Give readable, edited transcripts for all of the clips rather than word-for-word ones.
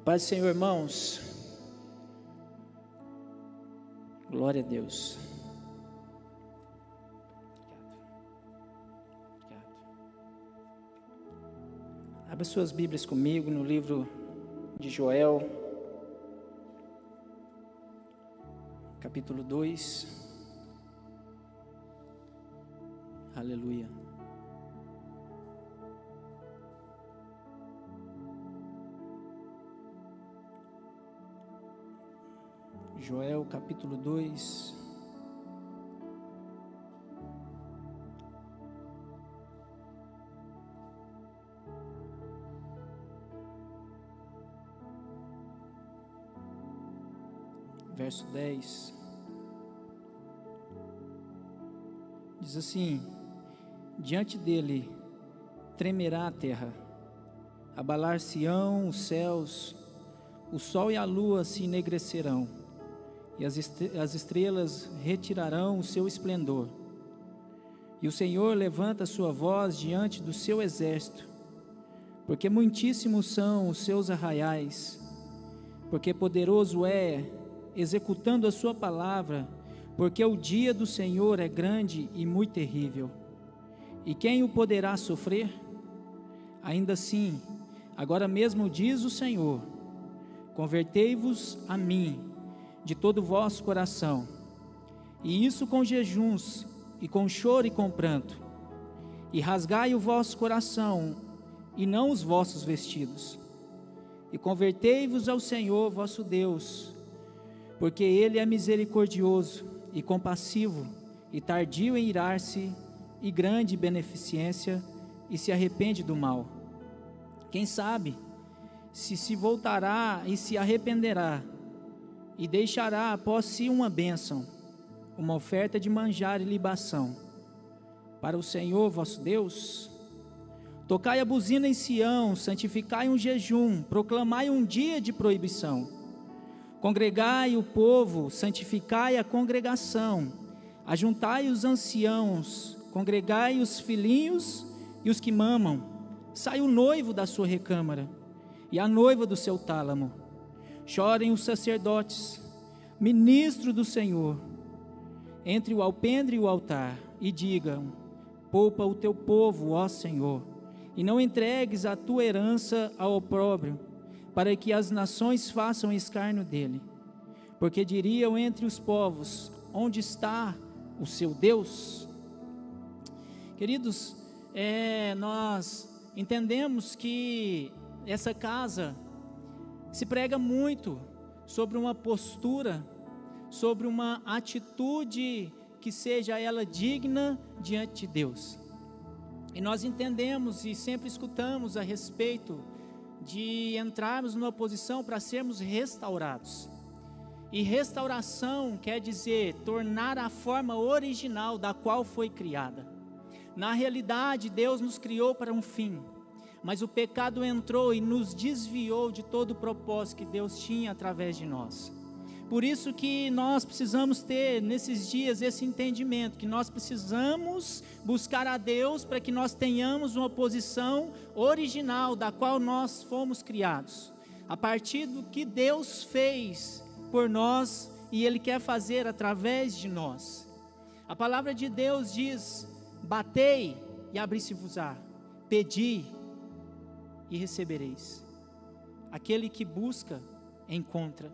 A paz do Senhor, irmãos. Glória a Deus. Abra suas Bíblias comigo no livro de Joel, capítulo 2. Aleluia. Joel, capítulo 2. Verso 10. Diz assim: diante dele tremerá a terra, abalar-se-ão os céus, o sol e a lua se enegrecerão, e as estrelas retirarão o seu esplendor. E o Senhor levanta a sua voz diante do seu exército, porque muitíssimos são os seus arraiais, porque poderoso é, executando a sua palavra, porque o dia do Senhor é grande e muito terrível. E quem o poderá sofrer? Ainda assim, agora mesmo diz o Senhor: convertei-vos a mim de todo o vosso coração, e isso com jejuns, e com choro e com pranto, e rasgai o vosso coração, e não os vossos vestidos, e convertei-vos ao Senhor vosso Deus, porque Ele é misericordioso e compassivo, e tardio em irar-se, e grande beneficência, e se arrepende do mal. Quem sabe se voltará e se arrependerá, e deixará após si uma bênção, uma oferta de manjar e libação para o Senhor vosso Deus. Tocai a buzina em Sião, santificai um jejum, proclamai um dia de proibição. Congregai o povo, santificai a congregação, ajuntai os anciãos, congregai os filhinhos e os que mamam. Sai o noivo da sua recâmara, e a noiva do seu tálamo. Chorem os sacerdotes, ministros do Senhor, entre o alpendre e o altar, e digam: poupa o teu povo, ó Senhor, e não entregues a tua herança ao opróbrio, para que as nações façam escárnio dele. Porque diriam entre os povos: onde está o seu Deus? Queridos, nós entendemos que essa casa se prega muito sobre uma postura, sobre uma atitude que seja ela digna diante de Deus. E nós entendemos e sempre escutamos a respeito de entrarmos numa posição para sermos restaurados. E restauração quer dizer tornar a forma original da qual foi criada. Na realidade, Deus nos criou para um fim, mas o pecado entrou e nos desviou de todo o propósito que Deus tinha através de nós. Por isso que nós precisamos ter nesses dias esse entendimento, que nós precisamos buscar a Deus para que nós tenhamos uma posição original da qual nós fomos criados, a partir do que Deus fez por nós e Ele quer fazer através de nós. A palavra de Deus diz: batei e abri-se-vos-á, pedi e recebereis. Aquele que busca, encontra.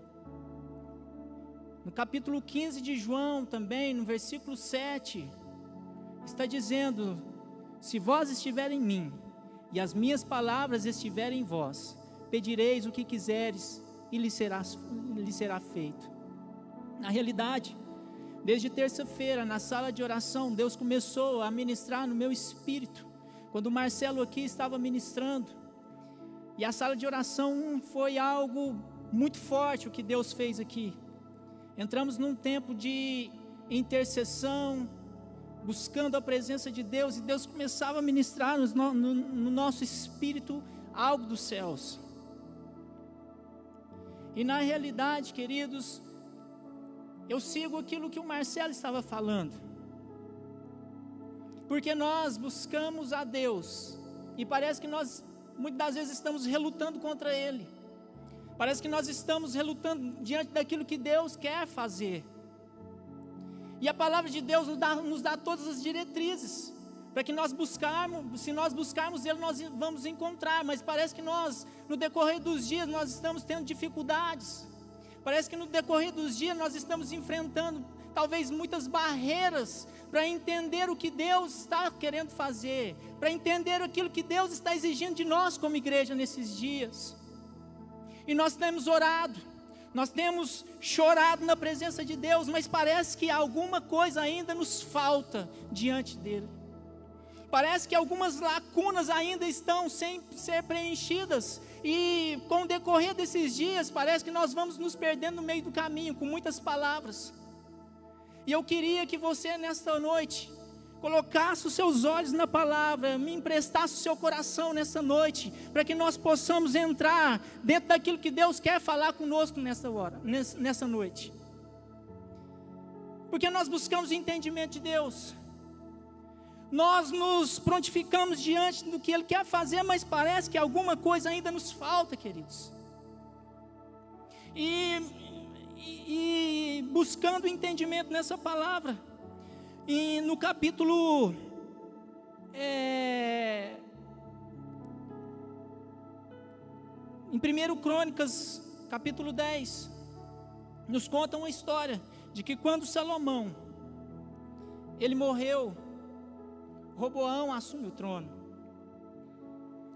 No capítulo 15 de João também, no versículo 7, está dizendo: se vós estiverem em mim, e as minhas palavras estiverem em vós, pedireis o que quiseres, e lhe será feito. Na realidade, desde terça-feira, na sala de oração, Deus começou a ministrar no meu espírito, quando o Marcelo aqui estava ministrando, e a sala de oração foi algo muito forte o que Deus fez aqui. Entramos num tempo de intercessão, buscando a presença de Deus, e Deus começava a ministrar no nosso espírito algo dos céus. E na realidade, queridos, eu sigo aquilo que o Marcelo estava falando, porque nós buscamos a Deus, e parece que nós muitas das vezes estamos relutando contra Ele. Parece que nós estamos relutando diante daquilo que Deus quer fazer. E a palavra de Deus nos dá todas as diretrizes, para que nós buscarmos, se nós buscarmos Ele, nós vamos encontrar. Mas parece que nós, no decorrer dos dias, nós estamos tendo dificuldades. Parece que no decorrer dos dias nós estamos enfrentando talvez muitas barreiras para entender o que Deus está querendo fazer, para entender aquilo que Deus está exigindo de nós como igreja nesses dias. E nós temos orado, nós temos chorado na presença de Deus, mas parece que alguma coisa ainda nos falta diante dEle. Parece que algumas lacunas ainda estão sem ser preenchidas, e com o decorrer desses dias, parece que nós vamos nos perdendo no meio do caminho, com muitas palavras. E eu queria que você, nesta noite, colocasse os seus olhos na palavra, me emprestasse o seu coração nessa noite, para que nós possamos entrar dentro daquilo que Deus quer falar conosco nessa noite. Porque nós buscamos o entendimento de Deus, nós nos prontificamos diante do que Ele quer fazer, mas parece que alguma coisa ainda nos falta, queridos. E buscando entendimento nessa palavra, e no capítulo em 1 Crônicas, capítulo 10, nos conta uma história de que quando Salomão ele morreu, Roboão assume o trono.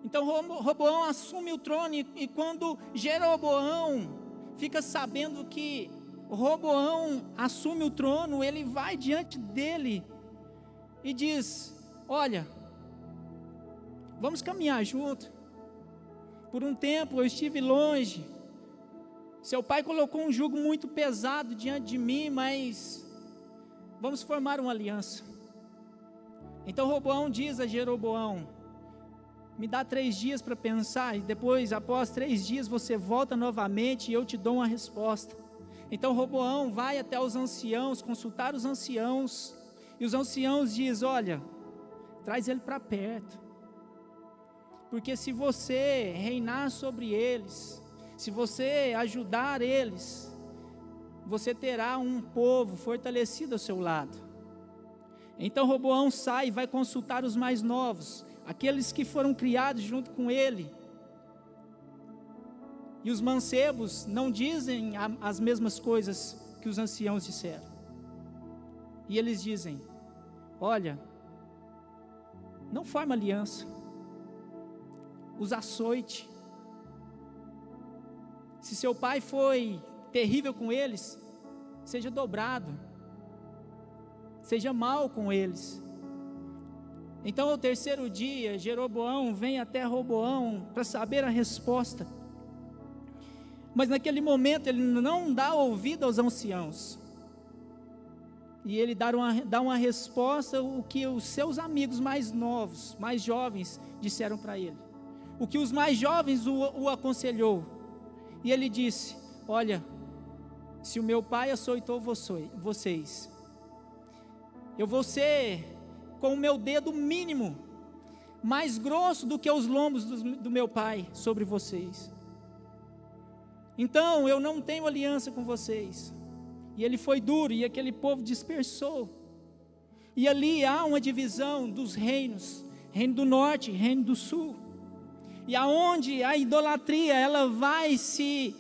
Então Roboão assume o trono, e quando Jeroboão fica sabendo que Roboão assume o trono, ele vai diante dele e diz: olha, vamos caminhar junto. Por um tempo eu estive longe, seu pai colocou um jugo muito pesado diante de mim, mas vamos formar uma aliança. Então Roboão diz a Jeroboão: me dá 3 dias para pensar, e depois, após 3 dias, você volta novamente e eu te dou uma resposta. Então Roboão vai até os anciãos, consultar os anciãos, e os anciãos dizem: olha, traz ele para perto, porque se você reinar sobre eles, se você ajudar eles, você terá um povo fortalecido ao seu lado. Então Roboão sai e vai consultar os mais novos, aqueles que foram criados junto com ele. E os mancebos não dizem as mesmas coisas que os anciãos disseram. E eles dizem: olha, não forma aliança, os açoite. Se seu pai foi terrível com eles, seja dobrado, seja mal com eles. Então ao 3º dia, Jeroboão vem até Roboão para saber a resposta. Mas naquele momento ele não dá ouvido aos anciãos, e ele dá uma resposta, o que os seus amigos mais novos, mais jovens disseram para ele, o que os mais jovens o aconselhou. E ele disse: olha, se o meu pai açoitou vocês, eu vou ser com o meu dedo mínimo mais grosso do que os lombos do meu pai sobre vocês. Então eu não tenho aliança com vocês. E ele foi duro, e aquele povo dispersou. E ali há uma divisão dos reinos, reino do norte, reino do sul. E aonde a idolatria ela vai se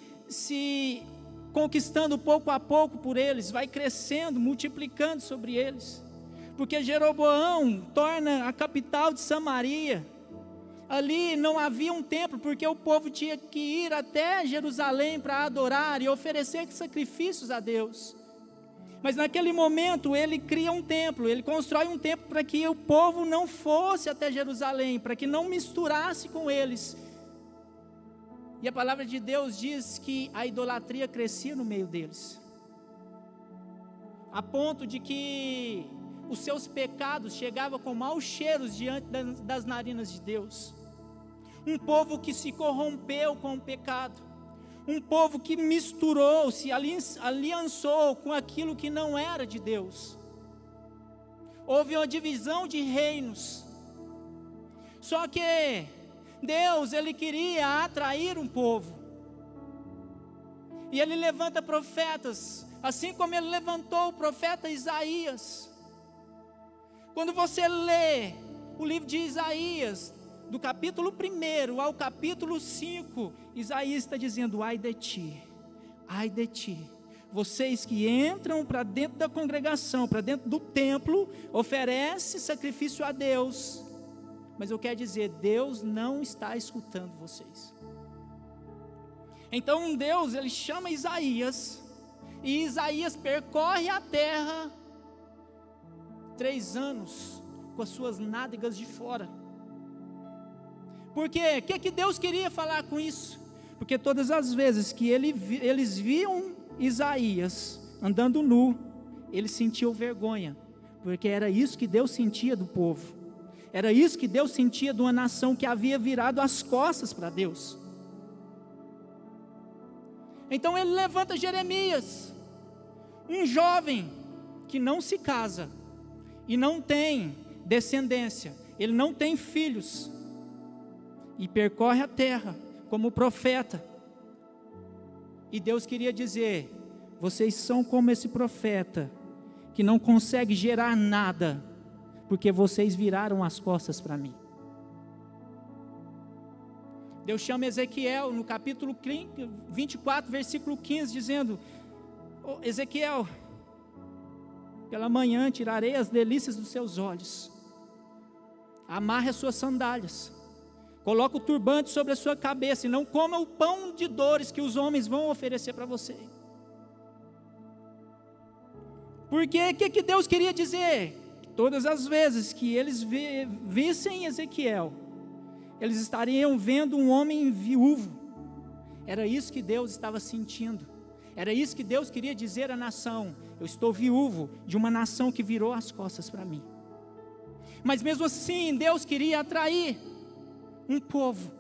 conquistando pouco a pouco por eles, vai crescendo, multiplicando sobre eles. Porque Jeroboão torna a capital de Samaria. Ali não havia um templo, porque o povo tinha que ir até Jerusalém para adorar e oferecer sacrifícios a Deus. Mas naquele momento ele cria um templo, ele constrói um templo para que o povo não fosse até Jerusalém, para que não misturasse com eles. E a palavra de Deus diz que a idolatria crescia no meio deles, a ponto de que os seus pecados chegavam com maus cheiros diante das narinas de Deus. Um povo que se corrompeu com o pecado, um povo que misturou, se aliançou com aquilo que não era de Deus. Houve uma divisão de reinos. Só que Deus, Ele queria atrair um povo. E Ele levanta profetas, assim como Ele levantou o profeta Isaías. Quando você lê o livro de Isaías, do capítulo 1 ao capítulo 5, Isaías está dizendo: ai de ti, vocês que entram para dentro da congregação, para dentro do templo, oferecem sacrifício a Deus, mas eu quero dizer, Deus não está escutando vocês. Então Deus, Ele chama Isaías, e Isaías percorre a terra 3 anos, com as suas nádegas de fora. Por quê? O que Deus queria falar com isso? Porque todas as vezes que eles viam Isaías andando nu, eles sentiam vergonha, porque era isso que Deus sentia do povo, era isso que Deus sentia de uma nação que havia virado as costas para Deus. Então Ele levanta Jeremias, um jovem que não se casa, e não tem descendência, ele não tem filhos, e percorre a terra como profeta. E Deus queria dizer: vocês são como esse profeta, que não consegue gerar nada, porque vocês viraram as costas para mim. Deus chama Ezequiel no capítulo 24, versículo 15, dizendo: Ezequiel, pela manhã tirarei as delícias dos seus olhos, amarre as suas sandálias, coloque o turbante sobre a sua cabeça, e não coma o pão de dores que os homens vão oferecer para você. Porque o que Deus queria dizer? Todas as vezes que eles vissem Ezequiel, eles estariam vendo um homem viúvo. Era isso que Deus estava sentindo, era isso que Deus queria dizer à nação: eu estou viúvo de uma nação que virou as costas para mim. Mas mesmo assim Deus queria atrair um povo.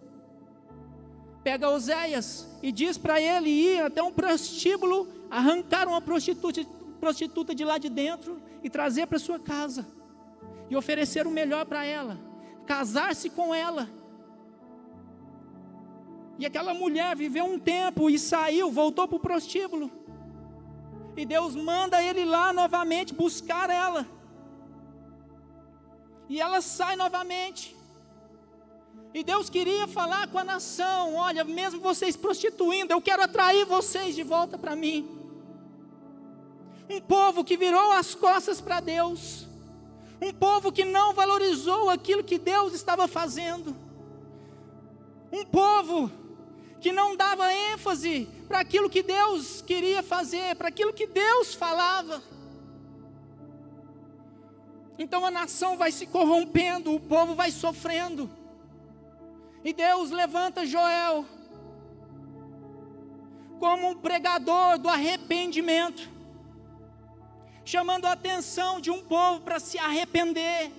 Pega Oséias e diz para ele ir até um prostíbulo, arrancar uma prostituta de lá de dentro e trazer para sua casa, e oferecer o melhor para ela, casar-se com ela. E aquela mulher viveu um tempo e saiu, voltou para o prostíbulo, e Deus manda ele lá novamente buscar ela, e ela sai novamente. E Deus queria falar com a nação: olha, mesmo vocês prostituindo, eu quero atrair vocês de volta para mim. Um povo que virou as costas para Deus, um povo que não valorizou aquilo que Deus estava fazendo, um povo que não dava ênfase para aquilo que Deus queria fazer, para aquilo que Deus falava. Então a nação vai se corrompendo, o povo vai sofrendo. E Deus levanta Joel como um pregador do arrependimento, chamando a atenção de um povo para se arrepender.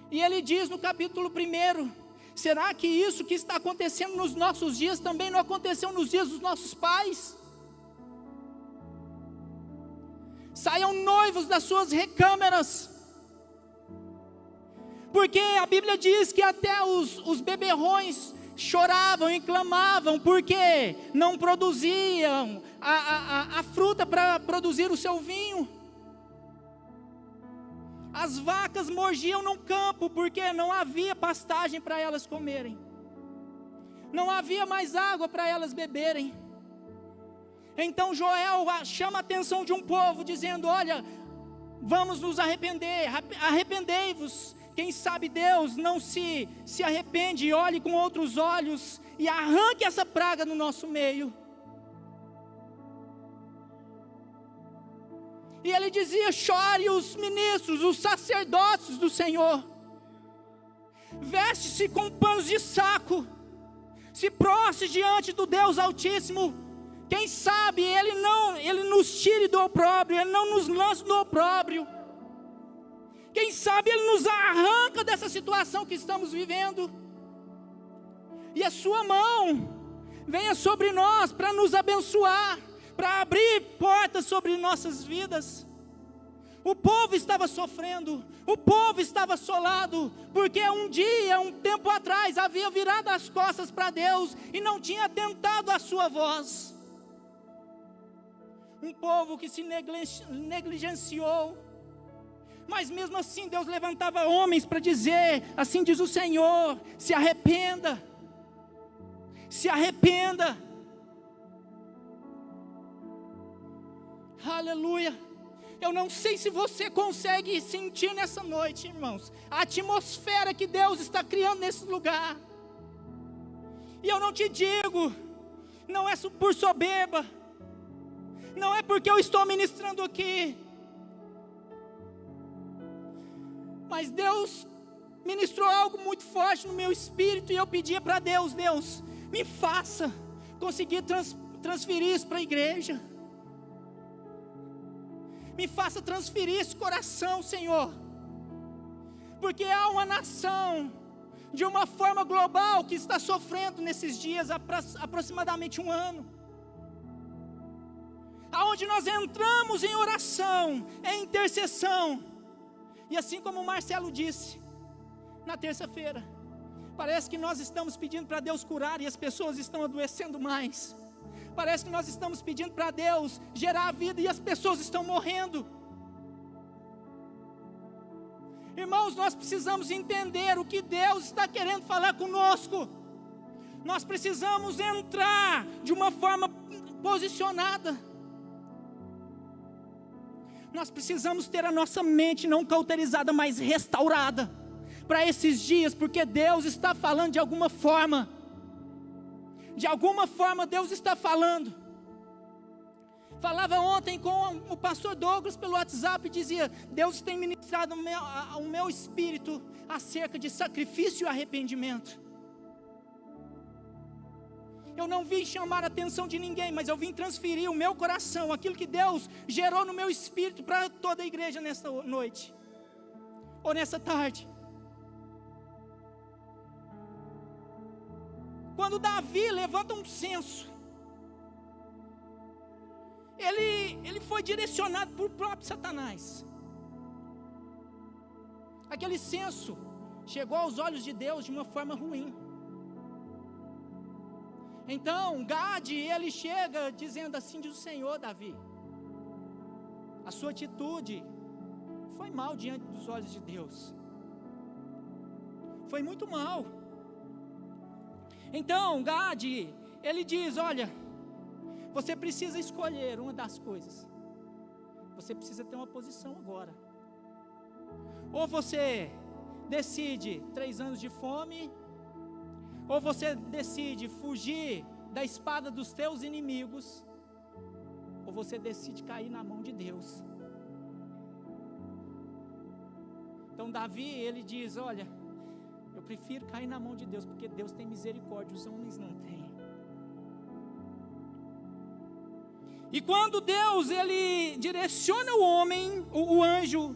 E ele diz no capítulo 1: será que isso que está acontecendo nos nossos dias também não aconteceu nos dias dos nossos pais? Saiam noivos das suas recâmaras, porque a Bíblia diz que até os beberrões choravam e clamavam, porque não produziam a fruta para produzir o seu vinho. As vacas morgiam no campo, porque não havia pastagem para elas comerem, não havia mais água para elas beberem. Então Joel chama a atenção de um povo, dizendo: olha, vamos nos arrepender, arrependei-vos. Quem sabe Deus não se arrepende e olhe com outros olhos e arranque essa praga no nosso meio. E ele dizia: chore os ministros, os sacerdotes do Senhor, veste-se com panos de saco, se prostre diante do Deus Altíssimo. Quem sabe Ele nos tire do opróbrio, Ele não nos lance do opróbrio. Quem sabe Ele nos arranca dessa situação que estamos vivendo, e a sua mão venha sobre nós para nos abençoar, para abrir portas sobre nossas vidas. O povo estava sofrendo, o povo estava assolado, porque um tempo atrás, havia virado as costas para Deus e não tinha atentado à sua voz. Um povo que se negligenciou, mas mesmo assim Deus levantava homens para dizer: assim diz o Senhor, se arrependa, se arrependa. Aleluia. Eu não sei se você consegue sentir nessa noite, irmãos, a atmosfera que Deus está criando nesse lugar. E eu não te digo, não é por soberba, não é porque eu estou ministrando aqui, mas Deus ministrou algo muito forte no meu espírito, e eu pedia para Deus: Deus, me faça conseguir transferir isso para a igreja. Me faça transferir esse coração, Senhor, porque há uma nação, de uma forma global, que está sofrendo nesses dias, aproximadamente um ano, aonde nós entramos em oração, em intercessão, e assim como o Marcelo disse, na terça-feira, parece que nós estamos pedindo para Deus curar, e as pessoas estão adoecendo mais. Parece que nós estamos pedindo para Deus gerar a vida, e as pessoas estão morrendo. Irmãos, nós precisamos entender o que Deus está querendo falar conosco. Nós precisamos entrar de uma forma posicionada. Nós precisamos ter a nossa mente não cauterizada, mas restaurada para esses dias, porque Deus está falando de alguma forma. De alguma forma Deus está falando. Falava ontem com o pastor Douglas pelo WhatsApp e dizia: Deus tem ministrado ao meu espírito acerca de sacrifício e arrependimento. Eu não vim chamar a atenção de ninguém, mas eu vim transferir o meu coração, aquilo que Deus gerou no meu espírito, para toda a igreja nesta noite, ou nessa tarde. Quando Davi levanta um censo, ele foi direcionado por próprio Satanás. Aquele censo chegou aos olhos de Deus de uma forma ruim. Então Gade, ele chega dizendo: assim diz o Senhor, Davi, a sua atitude foi mal diante dos olhos de Deus, foi muito mal. Então Gade, ele diz: olha, você precisa escolher uma das coisas. Você precisa ter uma posição agora. Ou você decide 3 anos de fome, ou você decide fugir da espada dos teus inimigos, ou você decide cair na mão de Deus. Então Davi, ele diz: olha, eu prefiro cair na mão de Deus, porque Deus tem misericórdia, os homens não têm. E quando Deus, ele direciona o homem, o anjo,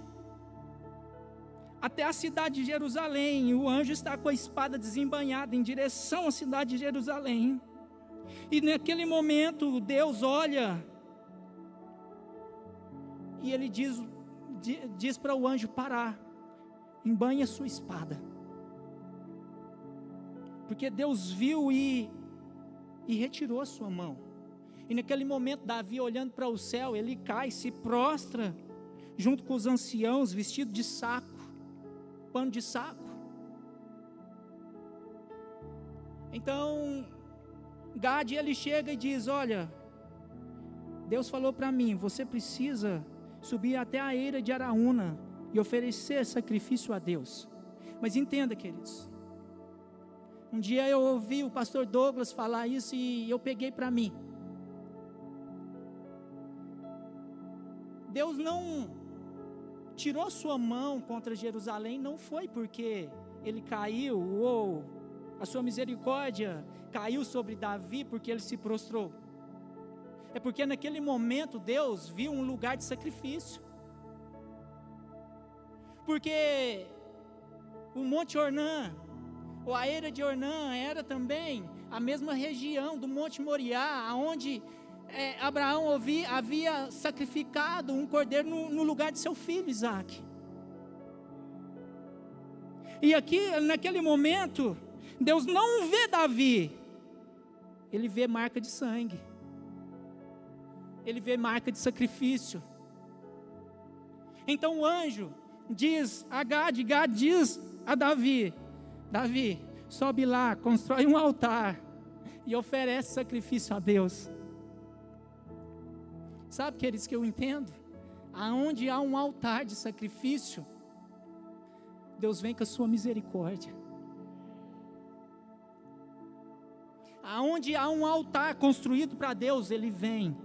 até a cidade de Jerusalém, o anjo está com a espada desembainhada em direção à cidade de Jerusalém. E naquele momento Deus olha e ele diz para o anjo parar: embainha a sua espada. Porque Deus viu e retirou a sua mão. E naquele momento Davi, olhando para o céu, ele cai, se prostra junto com os anciãos, vestido de saco, pano de saco. Então Gade, ele chega e diz: olha, Deus falou para mim, você precisa subir até a eira de Araúna e oferecer sacrifício a Deus. Mas entenda, queridos, um dia eu ouvi o pastor Douglas falar isso e eu peguei para mim. Deus não tirou sua mão contra Jerusalém, não foi porque ele caiu, ou a sua misericórdia caiu sobre Davi porque ele se prostrou. É porque naquele momento Deus viu um lugar de sacrifício. Porque o Monte Ornã, ou a eira de Ornã, era também a mesma região do Monte Moriá, onde Abraão havia sacrificado um cordeiro no lugar de seu filho Isaque. E aqui, naquele momento, Deus não vê Davi, Ele vê marca de sangue, Ele vê marca de sacrifício. Então o anjo diz a Gade diz a Davi: Davi, sobe lá, constrói um altar e oferece sacrifício a Deus. Sabe, queridos, que eu entendo? Aonde há um altar de sacrifício, Deus vem com a sua misericórdia. Aonde há um altar construído para Deus, Ele vem.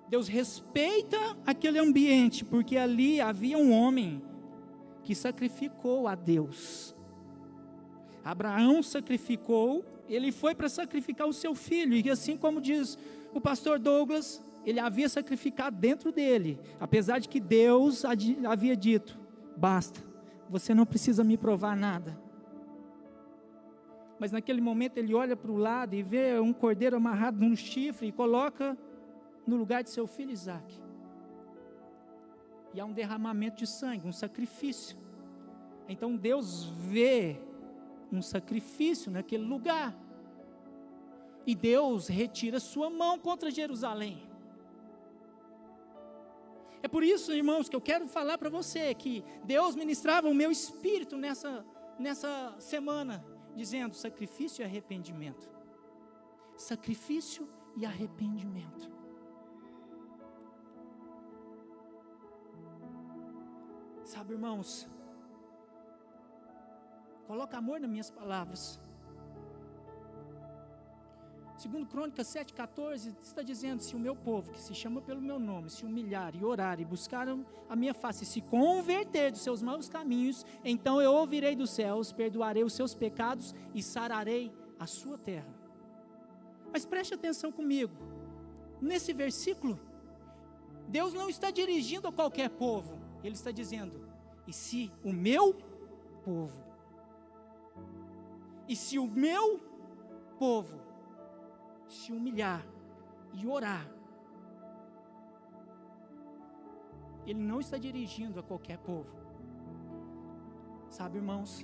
Deus respeita aquele ambiente, porque ali havia um homem que sacrificou a Deus. Abraão sacrificou, ele foi para sacrificar o seu filho, e assim como diz o pastor Douglas, ele havia sacrificado dentro dele, apesar de que Deus havia dito: basta, você não precisa me provar nada. Mas naquele momento ele olha para o lado e vê um cordeiro amarrado num chifre e coloca no lugar de seu filho Isaque. E há um derramamento de sangue, um sacrifício. Então Deus vê um sacrifício naquele lugar. E Deus retira sua mão contra Jerusalém. É por isso, irmãos, que eu quero falar para você que Deus ministrava o meu espírito nessa semana, dizendo: sacrifício e arrependimento. Sacrifício e arrependimento. Sabe, irmãos, coloca amor nas minhas palavras. Segundo Crônicas 7,14, está dizendo: se o meu povo, que se chama pelo meu nome, se humilhar e orar e buscar a minha face, e se converter dos seus maus caminhos, então eu ouvirei dos céus, perdoarei os seus pecados e sararei a sua terra. Mas preste atenção comigo, nesse versículo, Deus não está dirigindo a qualquer povo, Ele está dizendo: e se o meu povo, e se o meu povo se humilhar e orar, Ele não está dirigindo a qualquer povo. Sabe, irmãos,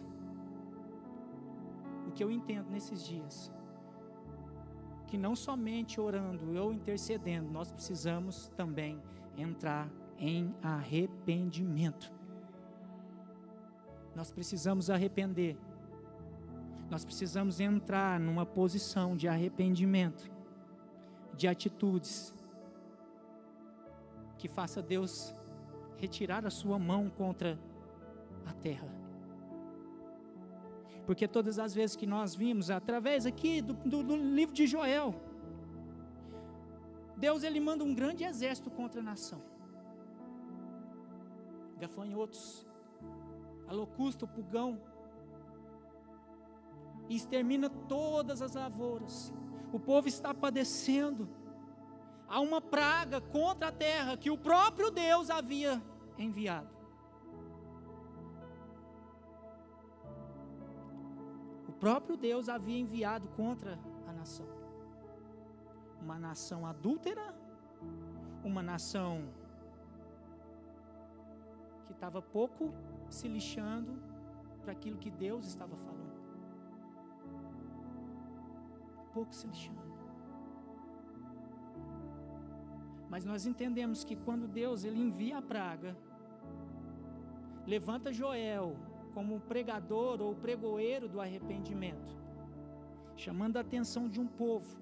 o que eu entendo nesses dias, que não somente orando ou intercedendo, nós precisamos também entrar em arrependimento. Nós precisamos arrepender. Nós precisamos entrar numa posição de arrependimento, de atitudes que faça Deus retirar a sua mão contra a terra. Porque todas as vezes que nós vimos, através aqui do livro de Joel, Deus ele manda um grande exército contra a nação. Gafanhotos, a locusta, o pulgão, e extermina todas as lavouras. O povo está padecendo. Há uma praga contra a terra que o próprio Deus havia enviado. O próprio Deus havia enviado contra a nação. Uma nação adúltera, uma nação que estava pouco se lixando para aquilo que Deus estava falando. Pouco se lixando. Mas nós entendemos que quando Deus ele envia a praga, levanta Joel como pregador ou pregoeiro do arrependimento, chamando a atenção de um povo,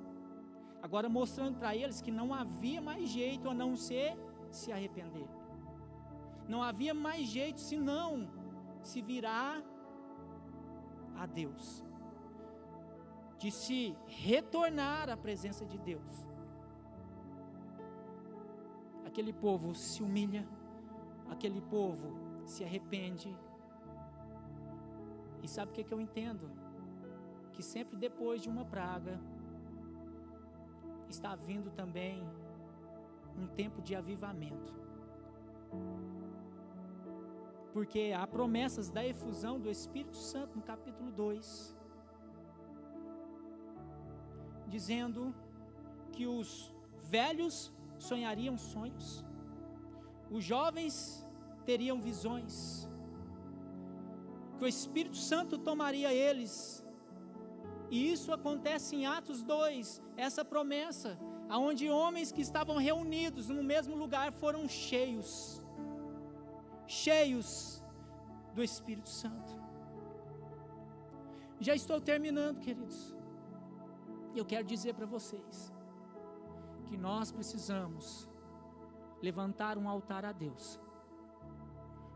agora mostrando para eles que não havia mais jeito a não ser se arrepender. Não havia mais jeito senão se virar a Deus, de se retornar à presença de Deus. Aquele povo se humilha, aquele povo se arrepende. E sabe o que eu entendo? Que sempre depois de uma praga, está vindo também um tempo de avivamento. Porque há promessas da efusão do Espírito Santo no capítulo 2. dizendo que os velhos sonhariam sonhos, os jovens teriam visões, que o Espírito Santo tomaria eles. E isso acontece em Atos 2, essa promessa, aonde homens que estavam reunidos no mesmo lugar foram cheios do Espírito Santo. Já estou terminando, queridos. Eu quero dizer para vocês que nós precisamos levantar um altar a Deus.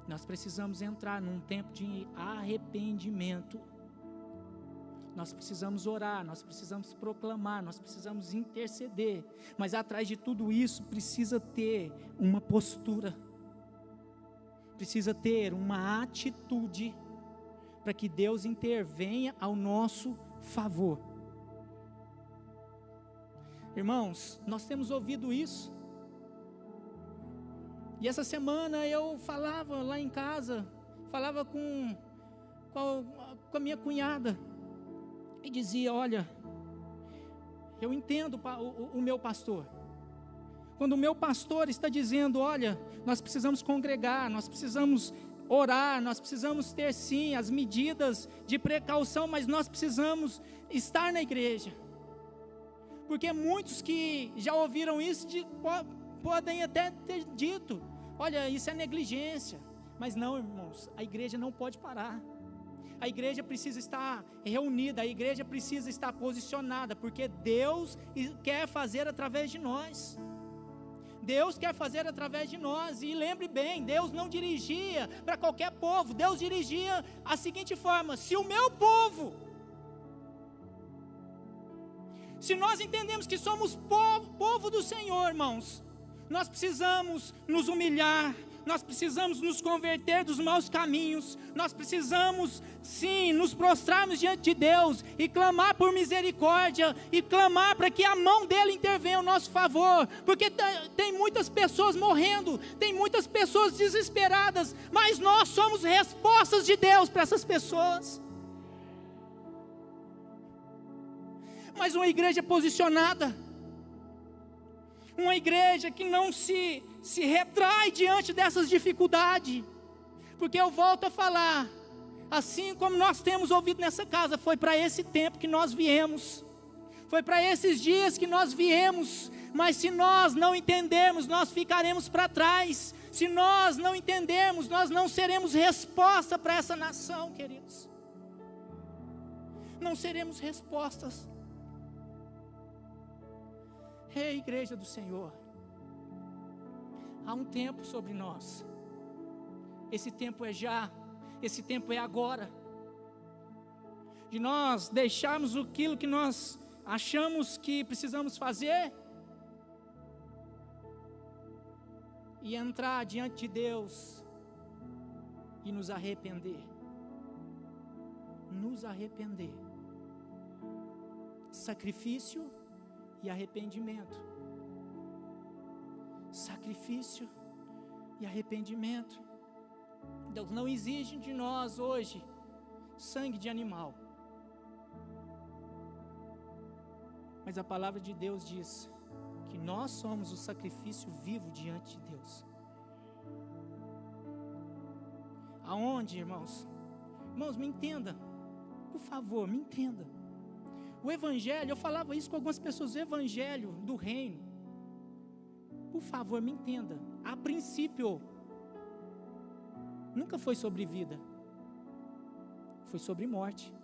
Nós precisamos entrar num tempo de arrependimento. Nós precisamos orar, nós precisamos proclamar, nós precisamos interceder. Mas atrás de tudo isso precisa ter uma postura, precisa ter uma atitude para que Deus intervenha ao nosso favor. Irmãos, nós temos ouvido isso. E essa semana eu falava lá em casa, falava com a minha cunhada, e dizia: olha, eu entendo o meu pastor. Quando o meu pastor está dizendo: olha, nós precisamos congregar, nós precisamos orar, nós precisamos ter sim as medidas de precaução, mas nós precisamos estar na igreja. Porque muitos que já ouviram isso podem até ter dito: olha, isso é negligência. Mas não, irmãos, a igreja não pode parar. A igreja precisa estar reunida, a igreja precisa estar posicionada, porque Deus quer fazer através de nós. Deus quer fazer através de nós. E lembre bem, Deus não dirigia para qualquer povo. Deus dirigia a seguinte forma: se o meu povo, se nós entendemos que somos povo do Senhor, irmãos, nós precisamos nos humilhar, nós precisamos nos converter dos maus caminhos, nós precisamos sim nos prostrarmos diante de Deus e clamar por misericórdia, e clamar para que a mão dele intervenha ao nosso favor, porque tem muitas pessoas morrendo, tem muitas pessoas desesperadas, mas nós somos respostas de Deus para essas pessoas. Mas uma igreja posicionada, uma igreja que não se retrai diante dessas dificuldades, porque eu volto a falar, assim como nós temos ouvido nessa casa, foi para esse tempo que nós viemos, foi para esses dias que nós viemos, mas se nós não entendermos, nós ficaremos para trás. Se nós não entendermos, nós não seremos resposta para essa nação, queridos, não seremos respostas. Ei, igreja do Senhor, há um tempo sobre nós. Esse tempo é já, esse tempo é agora, de nós deixarmos aquilo que nós achamos que precisamos fazer e entrar diante de Deus e nos arrepender. Nos arrepender. Sacrifício e arrependimento. Sacrifício e arrependimento. Deus não exige de nós hoje sangue de animal, mas a palavra de Deus diz que nós somos o sacrifício vivo diante de Deus. Aonde, irmãos, me entenda, por favor, me entenda. O evangelho, eu falava isso com algumas pessoas, o evangelho do reino, por favor, me entenda, a princípio nunca foi sobre vida, foi sobre morte,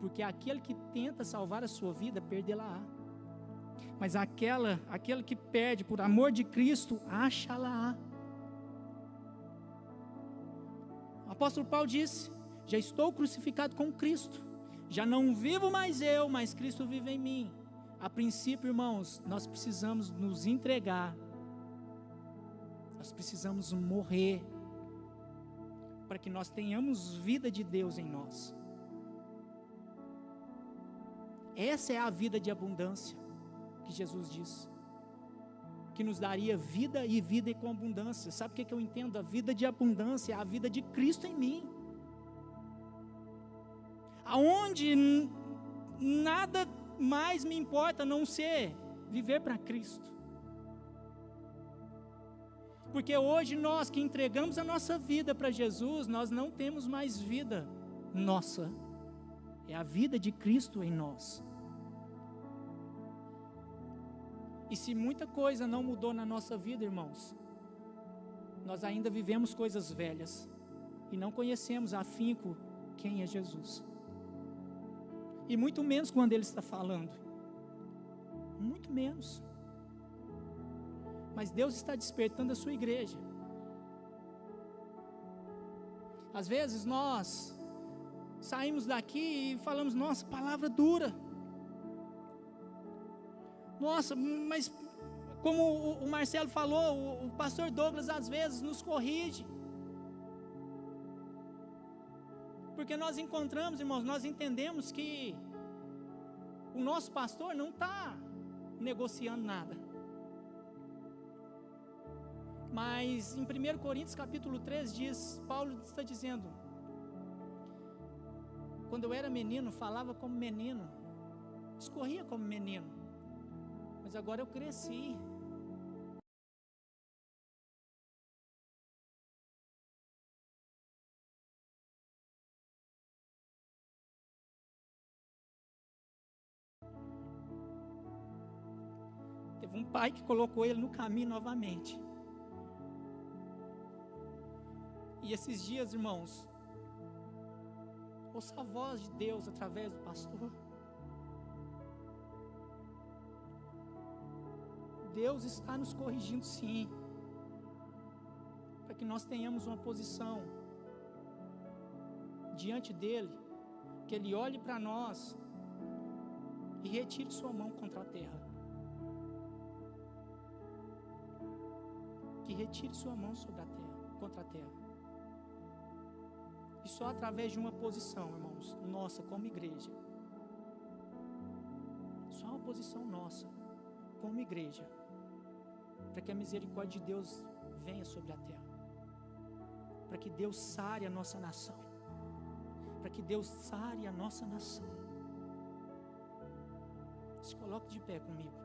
porque aquele que tenta salvar a sua vida, perdê-la-á, mas aquele que perde por amor de Cristo, acha-la-á. O apóstolo Paulo disse: já estou crucificado com Cristo, já não vivo mais eu, mas Cristo vive em mim. A princípio, irmãos, nós precisamos nos entregar, nós precisamos morrer, para que nós tenhamos vida de Deus em nós. Essa é a vida de abundância que Jesus disse, que nos daria vida e vida com abundância. Sabe o que eu entendo? A vida de abundância é a vida de Cristo em mim, aonde nada mais me importa não ser viver para Cristo. Porque hoje nós que entregamos a nossa vida para Jesus, nós não temos mais vida nossa. É a vida de Cristo em nós. E se muita coisa não mudou na nossa vida, irmãos, nós ainda vivemos coisas velhas e não conhecemos afinco quem é Jesus. E muito menos quando Ele está falando. Muito menos. Mas Deus está despertando a sua igreja. Às vezes nós saímos daqui e falamos, nossa, palavra dura. Nossa, mas como o Marcelo falou, o pastor Douglas às vezes nos corrige. Porque nós encontramos, irmãos, nós entendemos que o nosso pastor não está negociando nada. Mas em 1 Coríntios capítulo 3 diz, Paulo está dizendo, quando eu era menino, falava como menino, escorria como menino, mas agora eu cresci. Teve um pai que colocou ele no caminho novamente. E esses dias, irmãos, ouça a voz de Deus através do pastor. Deus está nos corrigindo, sim, para que nós tenhamos uma posição diante dEle, que Ele olhe para nós e retire sua mão contra a terra. Que retire sua mão sobre a terra, contra a terra. E só através de uma posição, irmãos, nossa como igreja, só uma posição nossa como igreja, para que a misericórdia de Deus venha sobre a terra, para que Deus sare a nossa nação, para que Deus sare a nossa nação. Se coloque de pé comigo.